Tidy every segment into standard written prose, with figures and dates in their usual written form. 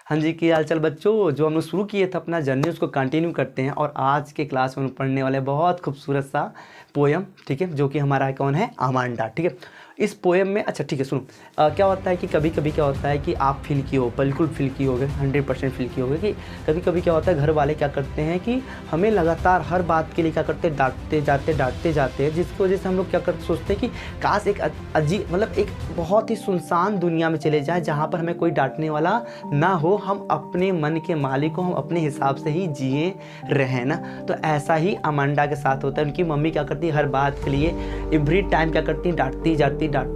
हाँ जी, की हाल चाल बच्चों। जो हम लोग शुरू किए थे अपना जर्नी उसको कंटिन्यू करते हैं और आज के क्लास में हम पढ़ने वाले बहुत खूबसूरत सा पोयम, ठीक है, जो कि हमारा कौन है, अमांडा। ठीक है, इस पोयम में अच्छा ठीक है सुनो, क्या होता है कि कभी कभी क्या होता है कि आप फील किए हो, बिल्कुल फील किए होगे, 100% फील किए होगे कि कभी कभी क्या होता है घर वाले क्या करते हैं कि हमें लगातार हर बात के लिए क्या करते हैं, डांटते जाते हैं, जिसकी वजह से हम लोग क्या करते सोचते हैं कि काश एक अजीब मतलब एक बहुत ही सुनसान दुनिया में चले जाए जहाँ पर हमें कोई डांटने वाला ना हो, हम अपने मन के मालिक हो, हम अपने हिसाब से ही जिए रहें ना। तो ऐसा ही अमांडा के साथ होता है। उनकी मम्मी क्या करती है, हर बात के लिए एवरी टाइम क्या करती है, डांटती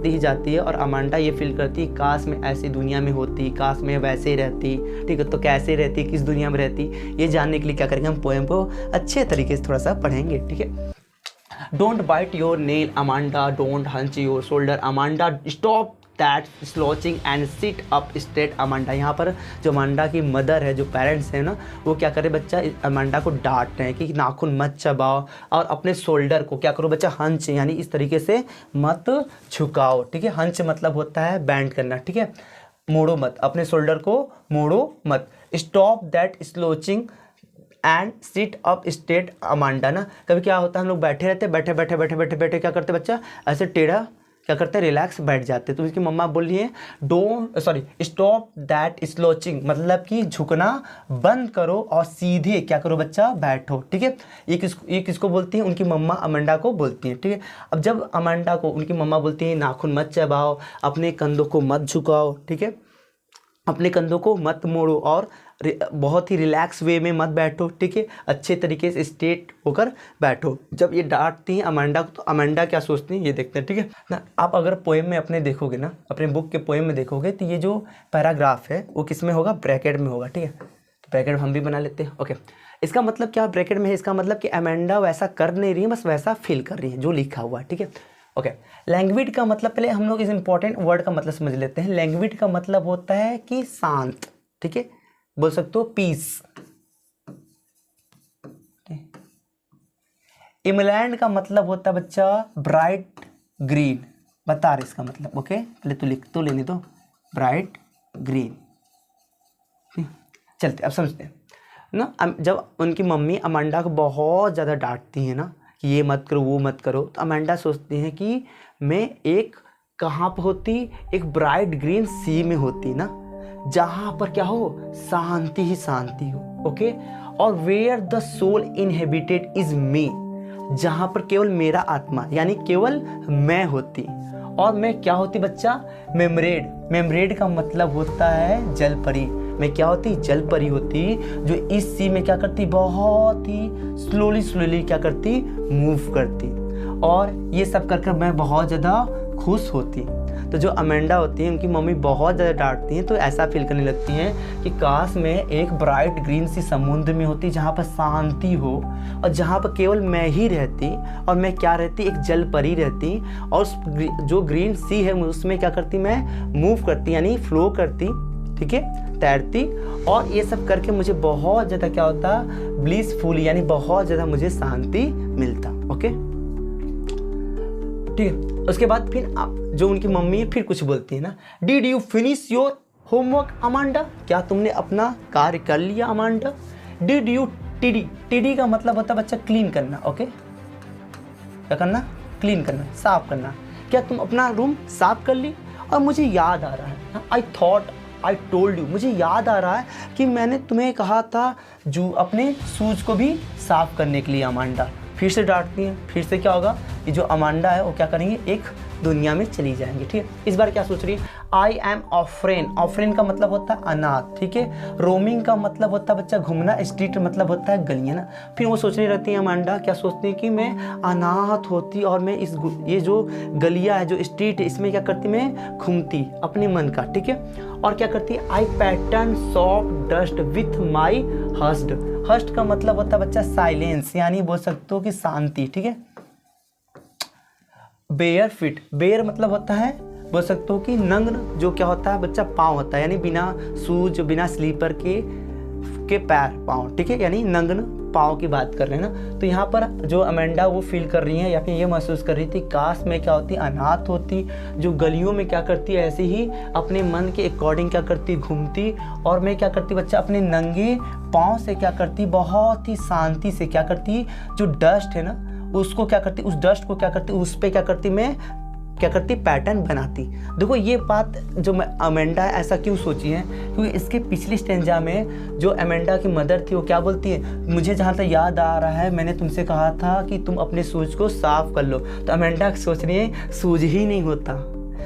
ही जाती है। और अमांडा ये फील करती है काश मैं ऐसी दुनिया में होती, काश मैं वैसे ही रहती। ठीक है, तो कैसे रहती, किस दुनिया में रहती, ये जानने के लिए क्या करेंगे, हम पोएम को अच्छे तरीके से थोड़ा सा पढ़ेंगे। ठीक है, don't bite your nail Amanda, don't hunch your shoulder Amanda, stop that slouching and sit up straight Amanda. यहाँ पर जो अमांडा की मदर है, जो पेरेंट्स है ना, वो क्या करे बच्चा, अमांडा को डांट रहे हैं कि नाखून मत चबाओ और अपने शोल्डर को क्या करो बच्चा, हंच यानी इस तरीके से मत झुकाओ। ठीक है, हंच मतलब होता है बैंड करना। ठीक है, मोड़ो मत, अपने शोल्डर को मोड़ो मत। Stop that slouching and sit up straight Amanda ना। कभी क्या होता है हम लोग बैठे रहते हैं, बैठे क्या करते बच्चा, ऐसे टेढ़ा क्या करते हैं, रिलैक्स बैठ जाते हैं। तो उसकी मम्मा बोल रही है स्टॉप दैट स्लोचिंग, मतलब कि झुकना बंद करो और सीधे क्या करो बच्चा, बैठो। ठीक है, ये किसको बोलती है, उनकी मम्मा अमांडा को बोलती है। ठीक है, अब जब अमांडा को उनकी मम्मा बोलती है नाखून मत चबाओ, अपने कंधों को मत झुकाओ, ठीक है, अपने कंधों को मत मोड़ो और बहुत ही रिलैक्स वे में मत बैठो। ठीक है, अच्छे तरीके से स्ट्रेट होकर बैठो। जब ये डांटती हैं अमांडा को, तो अमांडा क्या सोचती हैं ये देखते हैं। ठीक है ना, आप अगर पोएम में अपने देखोगे ना, अपने बुक के पोएम में देखोगे तो ये जो पैराग्राफ है वो किस में होगा, ब्रैकेट में होगा। ठीक है, तो ब्रैकेट हम भी बना लेते हैं। ओके, इसका मतलब क्या ब्रैकेट में है, इसका मतलब कि अमांडा वैसा कर नहीं रही है, बस वैसा फील कर रही है जो लिखा हुआ है। ठीक है, ओके, लैंग्विड का मतलब पहले हम लोग इस इंपॉर्टेंट वर्ड का मतलब समझ लेते हैं। लैंग्विड का मतलब होता है कि शांत। ठीक है, बोल सकते हो पीस। इमलैंड का मतलब होता है बच्चा ब्राइट ग्रीन, बता रहे इसका मतलब। ओके, पहले तो लिख तो लेने दो, ब्राइट ग्रीन। चलते अब समझते हैं ना। जब उनकी मम्मी अमांडा को बहुत ज़्यादा डांटती है ना कि ये मत करो वो मत करो, तो अमांडा सोचती हैं कि मैं एक कहाँ पर होती, एक ब्राइट ग्रीन सी में होती ना, जहाँ पर क्या हो, शांति ही शांति हो। ओके, और where the soul inhabited is me, जहाँ पर केवल मेरा आत्मा यानी केवल मैं होती। और मैं क्या होती बच्चा, मेमरेड का मतलब होता है जल परी। मैं क्या होती, जल परी होती, जो इस सी में क्या करती, बहुत ही स्लोली क्या करती, मूव करती। और ये सब कर मैं बहुत ज़्यादा खुश होती। तो जो अमांडा होती है, उनकी मम्मी बहुत ज़्यादा डांटती हैं, तो ऐसा फील करने लगती हैं कि काश मैं एक ब्राइट ग्रीन सी समुद्र में होती, जहाँ पर शांति हो और जहाँ पर केवल मैं ही रहती। और मैं क्या रहती, एक जल परी रहती, और जो ग्रीन सी है उसमें क्या करती, मैं मूव करती यानी फ्लो करती। ठीक है, तैरती। और ये सब करके मुझे बहुत ज़्यादा क्या होता, ब्लिसफुल यानी बहुत ज़्यादा मुझे शांति मिलता। ओके, ठीक है, उसके बाद फिर जो उनकी मम्मी फिर कुछ बोलती है ना, did you finish your homework Amanda, क्या तुमने अपना कार्य कर लिया अमांडा। डिड यू टीडी का मतलब होता है बच्चा क्लीन करना। ओके, क्या करना, क्लीन करना, साफ करना। क्या तुम अपना रूम साफ कर ली। और मुझे याद आ रहा है, I thought I told you, मुझे याद आ रहा है कि मैंने तुम्हें कहा था जो अपने शूज को भी साफ करने के लिए। अमांडा फिर से डांटती हैं, फिर से क्या होगा, ये जो अमांडा है वो क्या करेंगे, एक दुनिया में चली जाएंगी। ठीक है, इस बार क्या सोच रही है, आई एम ऑफरेन का मतलब होता है अनाथ। ठीक है, रोमिंग का मतलब होता है बच्चा घूमना, स्ट्रीट मतलब होता है गलियां ना। फिर वो सोच रही रहती है अमांडा, क्या सोचती है कि मैं अनाथ होती और मैं ये जो गलियां है, जो स्ट्रीट है, इसमें क्या करती, मैं घूमती अपने मन का। ठीक है, और क्या करती है, I pattern soft dust with my हस्ट का मतलब होता है बच्चा साइलेंस यानी बोल सकते हो कि शांति। ठीक है, बेयर फिट, बेयर मतलब होता है बोल सकते हो कि नग्न, जो क्या होता है बच्चा पाँव होता है, यानी बिना शूज बिना स्लीपर के उसके पैर पाँव, ठीक है, यानी नग्न पाँव की बात कर रहे हैं ना। तो यहाँ पर जो अमेंडा वो फील कर रही है या फिर ये महसूस कर रही थी, काश मैं क्या होती, अनाथ होती, जो गलियों में क्या करती है ऐसे ही अपने मन के अकॉर्डिंग क्या करती, घूमती, और मैं क्या करती बच्चा अपने नंगे पाँव से क्या करती, बहुत ही शांति से क्या करती, जो डस्ट है ना उसको क्या करती, उस डस्ट को क्या करती, उस पर क्या करती, मैं क्या करती, पैटर्न बनाती। देखो ये बात जो मैं अमेंडा ऐसा क्यों सोची है, क्योंकि इसके पिछली स्टेंजा में जो अमेंडा की मदर थी वो क्या बोलती है, मुझे जहाँ तक याद आ रहा है मैंने तुमसे कहा था कि तुम अपने सूज को साफ कर लो। तो अमेंडा सोच रही है सूज ही नहीं होता,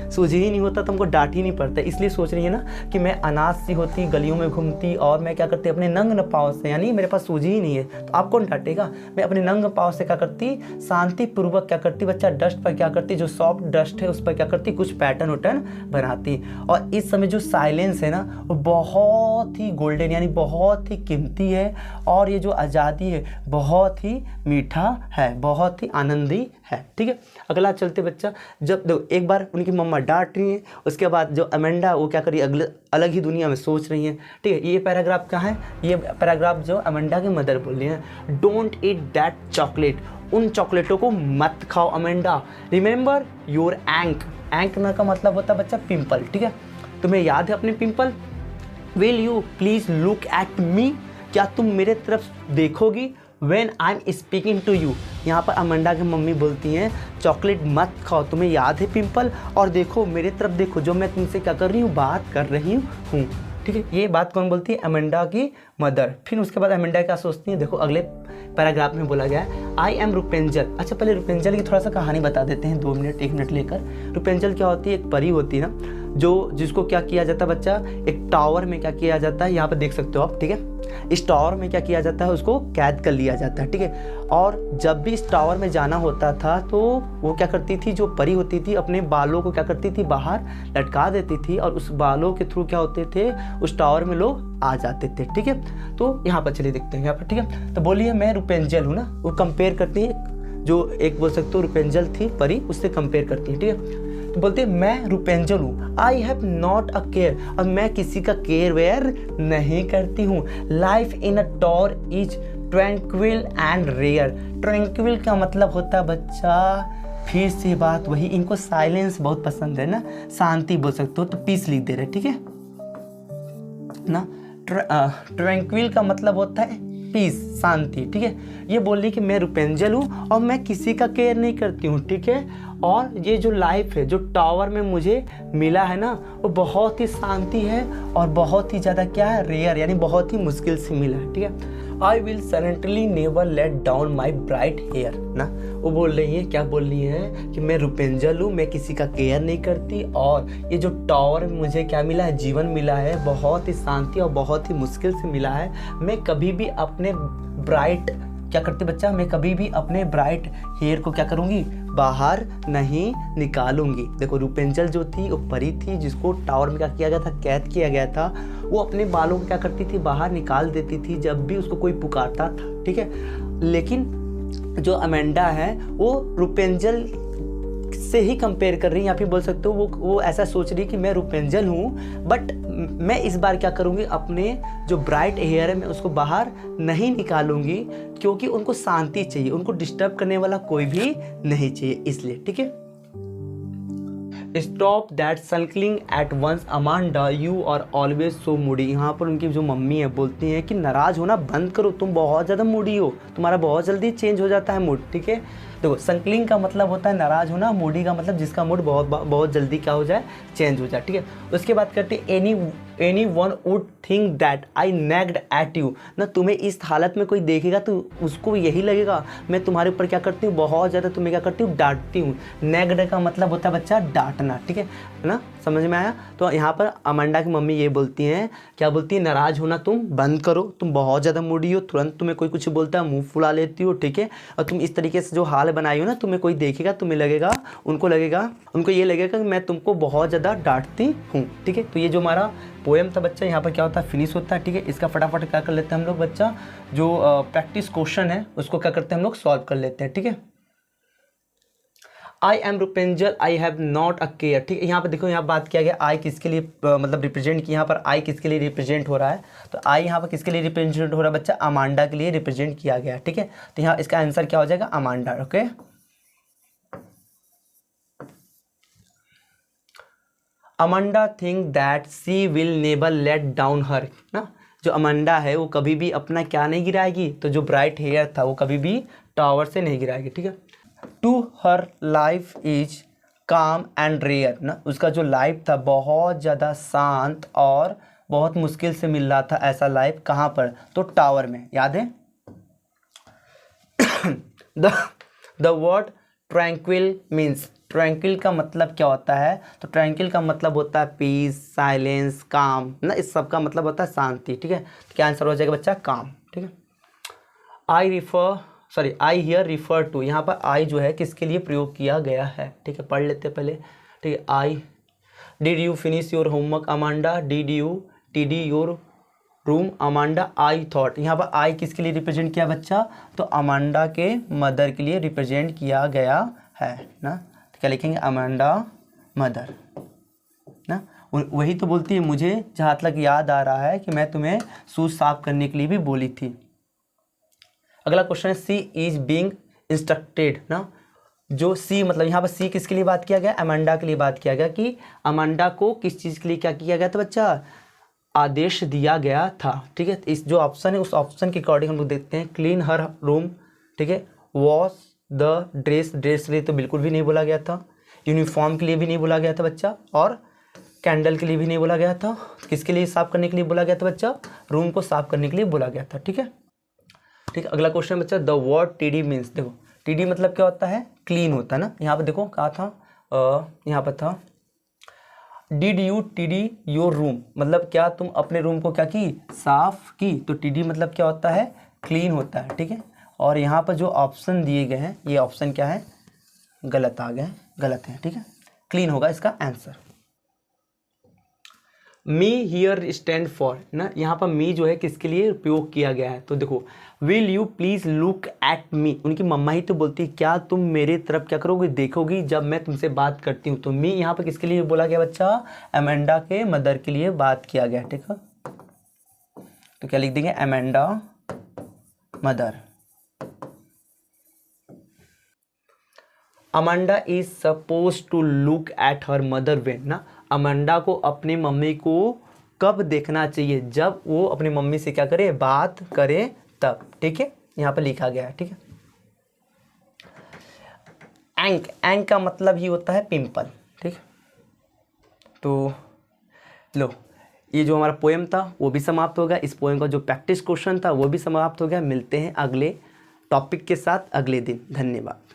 सूझ ही नहीं होता, तुमको डांट ही नहीं पड़ता, इसलिए सोच रही है ना कि मैं अनाथ सी होती, गलियों में घूमती, और मैं क्या करती अपने नंग पाँव से, यानी मेरे पास सूझ ही नहीं है तो आप कौन डांटेगा, मैं अपने नंग पाँव से क्या करती, शांति पूर्वक क्या करती बच्चा, डस्ट पर क्या करती, जो सॉफ्ट डस्ट है उस पर क्या करती, कुछ पैटर्न उटर्न बनाती। और इस समय जो साइलेंस है ना वो बहुत ही गोल्डन यानी बहुत ही कीमती है, और ये जो आज़ादी है बहुत ही मीठा है, बहुत ही आनंदी है। ठीक है, अगला चलते बच्चा, जब देखो एक बार उनकी मम्मा डांट रही है, उसके बाद जो अमेंडा वो क्या करी, अगले अलग ही दुनिया में सोच रही है। ठीक है, ये पैराग्राफ कहाँ है, ये पैराग्राफ जो अमेंडा की मदर बोल रही है, डोंट ईट दैट चॉकलेट, उन चॉकलेटों को मत खाओ अमेंडा, रिमेंबर योर एंक ना का मतलब होता है बच्चा पिंपल। ठीक है, तुम्हें याद है अपने pimple, will you please look at me, क्या तुम मेरे तरफ देखोगी, When I'm speaking to you, यहाँ पर अमेंडा की मम्मी बोलती हैं चॉकलेट मत खाओ, तुम्हें याद है पिंपल, और देखो मेरे तरफ देखो जो मैं तुमसे क्या कर रही हूँ, बात कर रही हूँ। ठीक है, ये बात कौन बोलती है, अमेंडा की मदर। फिर उसके बाद अमेंडा क्या सोचती है, देखो अगले पैराग्राफ में बोला गया है आई एम रुपेंजल। अच्छा पहले रुपेंजल की थोड़ा सा कहानी बता देते हैं, 2 मिनट 1 मिनट लेकर। रुपेंजल क्या होती है, एक परी होती है ना, जो जिसको क्या किया जाता है बच्चा, एक टावर में क्या किया जाता है, यहाँ पर देख सकते हो आप। ठीक है, इस टावर में क्या किया जाता है, उसको कैद कर लिया जाता है। ठीक है, और जब भी इस टावर में जाना होता था तो वो क्या करती थी, जो परी होती थी अपने बालों को क्या करती थी, बाहर लटका देती थी, और उस बालों के थ्रू क्या होते थे, उस टावर में लोग आ जाते थे। ठीक है, तो यहाँ पर चलिए देखते हैं यहाँ पर। ठीक है, तो बोलिए मैं रुपेंजल हूँ ना, वो कंपेयर करती है, जो एक बोल सकते हो रुपेंजल थी परी, उससे कंपेयर करती है। ठीक है, तो बोलते हैं मैं रुपेंजल हूँ, I have not a care, और मैं किसी का केयर वेयर नहीं करती हूँ। Life in a tor is tranquil and rare. Tranquil का मतलब होता है बच्चा, फिर से बात वही, इनको साइलेंस बहुत पसंद है ना, शांति बोल सकते हो, तो पीस लिख दे रहे। ठीक है ना, ट्रैंक्विल का मतलब होता है पीस, शांति। ठीक है, ये बोल रही कि मैं रुपेंजल हूँ और मैं किसी का केयर नहीं करती हूँ। ठीक है, और ये जो लाइफ है, जो टावर में मुझे मिला है ना, वो बहुत ही शांति है और बहुत ही ज़्यादा क्या है, रेयर, यानी बहुत ही मुश्किल से मिला है। ठीक है, I will certainly never let down my bright hair ना, वो बोल रही है, क्या बोल रही है कि मैं रुपेंजल हूँ, मैं किसी का केयर नहीं करती, और ये जो टावर में मुझे क्या मिला है, जीवन मिला है, बहुत ही शांति और बहुत ही मुश्किल से मिला है। मैं कभी भी अपने ब्राइट क्या करती बच्चा, मैं कभी भी अपने ब्राइट हेयर को क्या करूँगी, बाहर नहीं निकालूंगी। देखो रुपेंजल जो थी वो परी थी, जिसको टावर में क्या किया गया था, कैद किया गया था, वो अपने बालों को क्या करती थी, बाहर निकाल देती थी जब भी उसको कोई पुकारता था। ठीक है, लेकिन जो अमेंडा है वो रुपेंजल से ही कंपेयर कर रही है, या फिर बोल सकते हो वो ऐसा सोच रही है कि मैं रुपेंजल हूँ, बट मैं इस बार क्या करूँगी, अपने जो ब्राइट हेयर है मैं उसको बाहर नहीं निकालूंगी, क्योंकि उनको शांति चाहिए, उनको डिस्टर्ब करने वाला कोई भी नहीं चाहिए, इसलिए। ठीक है, stop that circling at once Amanda, you are always so moody. यहाँ पर उनकी जो मम्मी है बोलती हैं कि नाराज़ होना बंद करो, तुम बहुत ज़्यादा मूडी हो, तुम्हारा बहुत जल्दी चेंज हो जाता है मूड। ठीक है, देखो सर्कलिंग का मतलब होता है नाराज़ होना, मूडी का मतलब जिसका मूड बहुत जल्दी क्या हो जाए, चेंज हो जाए। ठीक है, उसके बाद करते anyone would think that I nagged at you ना, तुम्हें इस हालत में कोई देखेगा तो उसको यही लगेगा मैं तुम्हारे ऊपर क्या करती हूँ, बहुत ज़्यादा तुम्हें क्या करती हूँ, डांटती हूँ। नेग्ड का मतलब होता है बच्चा डांटना। ठीक है ना, समझ में आया। तो यहाँ पर अमांडा की मम्मी ये बोलती हैं, क्या बोलती है, नाराज़ होना तुम बंद करो, तुम बहुत ज़्यादा मूडी हो, तुरंत तुम्हें कोई कुछ बोलता है मुँह फुला लेती हो। ठीक है, और तुम इस तरीके से जो हाल बनाई हो ना, तुम्हें कोई देखेगा, तुम्हें लगेगा, उनको ये लगेगा कि मैं तुमको बहुत ज़्यादा डांटती हूँ। ठीक है, तो ये जो हमारा पोएम था बच्चा, यहाँ पर क्या होता है, फिनिश होता है। ठीक है, इसका फटाफट क्या कर लेते हैं हम लोग बच्चा, जो प्रैक्टिस क्वेश्चन है उसको क्या करते हैं हम लोग, सॉल्व कर लेते हैं। ठीक है, I am Rapunzel I have not a care, ठीक है। यहाँ पे देखो, यहाँ बात किया गया आई किसके लिए मतलब रिप्रेजेंट की, यहाँ पर आई किसके लिए रिप्रेजेंट हो रहा है, तो आई यहाँ पर किसके लिए रिप्रेजेंट हो रहा है बच्चा, अमांडा के लिए रिप्रेजेंट किया गया, ठीक है। तो यहाँ इसका आंसर क्या हो जाएगा, Amanda, okay. Amanda think that she will never let down her, ना, जो अमांडा है वो कभी भी अपना क्या नहीं गिराएगी, तो जो ब्राइट हेयर था वो कभी भी टावर से नहीं गिराएगी, ठीक है। टू हर लाइफ इज काम एंड रेयर, ना, उसका जो लाइफ था बहुत ज़्यादा शांत और बहुत मुश्किल से मिल रहा था ऐसा लाइफ, कहाँ पर, तो टावर में, याद है। The word tranquil means, tranquil का मतलब क्या होता है, तो ट्रैंक्विल का मतलब होता है पीस, साइलेंस, काम, ना, इस सब का मतलब होता है शांति, ठीक है। तो क्या आंसर हो जाएगा बच्चा, काम, ठीक है। आई हियर रिफर टू, यहाँ पर आई जो है किसके लिए प्रयोग किया गया है, ठीक है, पढ़ लेते हैं पहले, ठीक है। I, did you finish your homework Amanda, did you tidy your room Amanda, I thought, यहाँ पर आई किसके लिए रिप्रेजेंट किया बच्चा, तो अमांडा के मदर के लिए रिप्रेजेंट किया गया है ना। तो क्या लिखेंगे, अमांडा मदर, ना। वही तो बोलती है, मुझे जहाँ तक याद आ रहा है कि मैं तुम्हें शूज साफ करने के लिए भी बोली थी। अगला क्वेश्चन है, सी इज बीइंग इंस्ट्रक्टेड, ना, जो सी मतलब यहाँ पर सी किसके लिए बात किया गया, अमांडा के लिए बात किया गया, कि अमांडा को किस चीज़ के लिए क्या किया गया था बच्चा, आदेश दिया गया था, ठीक है। इस जो ऑप्शन है उस ऑप्शन के अकॉर्डिंग हम लोग देखते हैं, क्लीन हर रूम, ठीक है, वॉश द ड्रेस, ड्रेस के लिए तो बिल्कुल भी नहीं बोला गया था, यूनिफॉर्म के लिए भी नहीं बोला गया था बच्चा, और कैंडल के लिए भी नहीं बोला गया था। किसके लिए साफ करने के लिए बोला गया था बच्चा, रूम को साफ करने के लिए बोला गया था, ठीक है। ठीक है, अगला क्वेश्चन बच्चा, द वर्ड टीडी मीन्स, देखो टीडी मतलब क्या होता है, क्लीन होता है ना। यहाँ पर देखो कहा था, यहाँ पर था, did you tidy your room, मतलब क्या तुम अपने रूम को क्या की, साफ की, तो टीडी मतलब क्या होता है, क्लीन होता है, ठीक है। और यहाँ पर जो ऑप्शन दिए गए हैं, ये ऑप्शन क्या है, गलत आ गए, गलत है, ठीक है, क्लीन होगा इसका answer. Me here stand for, ना, यहाँ पर मी जो है किसके लिए उपयोग किया गया है, तो देखो, will you please look at me, उनकी मम्मा ही तो बोलती है क्या तुम मेरे तरफ क्या करोगे, देखोगी जब मैं तुमसे बात करती हूँ, तो मी यहाँ पर किसके लिए बोला गया बच्चा, अमेंडा के मदर के लिए बात किया गया, ठीक है। तो क्या लिख देंगे, Amanda mother. Amanda is suppose to look at her mother when, ना, अमांडा को अपनी मम्मी को कब देखना चाहिए, जब वो अपनी मम्मी से क्या करे, बात करे तब, ठीक है, यहाँ पर लिखा गया है, ठीक है। एंक, एंक का मतलब ही होता है पिंपल, ठीक। तो लो, ये जो हमारा पोएम था वो भी समाप्त हो गया, इस पोएम का जो प्रैक्टिस क्वेश्चन था वो भी समाप्त हो गया। मिलते हैं अगले टॉपिक के साथ अगले दिन, धन्यवाद।